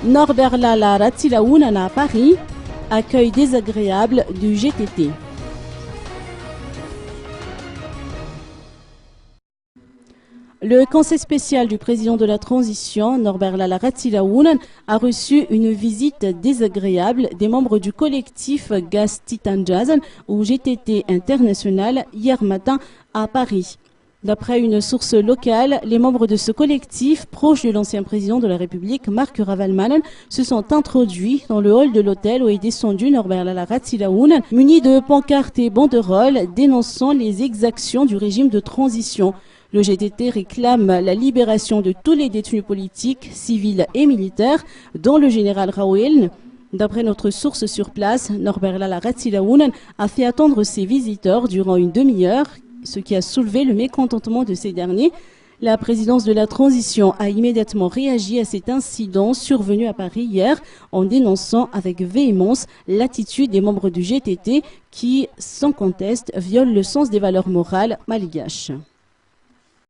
Norbert Lala Ratsilaounan à Paris, accueil désagréable du GTT. Le conseil spécial du président de la transition, Norbert Lala Ratsilaounan, a reçu une visite désagréable des membres du collectif Gaz Titan Jazan ou GTT International hier matin à Paris. D'après une source locale, les membres de ce collectif, proches de l'ancien président de la République, Marc Ravalomanan, se sont introduits dans le hall de l'hôtel où est descendu Norbert Lala Ratsilaounan, muni de pancartes et banderoles dénonçant les exactions du régime de transition. Le GTT réclame la libération de tous les détenus politiques, civils et militaires, dont le général Raouel. D'après notre source sur place, Norbert Lala Ratsilaounan a fait attendre ses visiteurs durant une demi-heure, ce qui a soulevé le mécontentement de ces derniers. La présidence de la transition a immédiatement réagi à cet incident survenu à Paris hier en dénonçant avec véhémence l'attitude des membres du GTT qui, sans conteste, violent le sens des valeurs morales malgaches.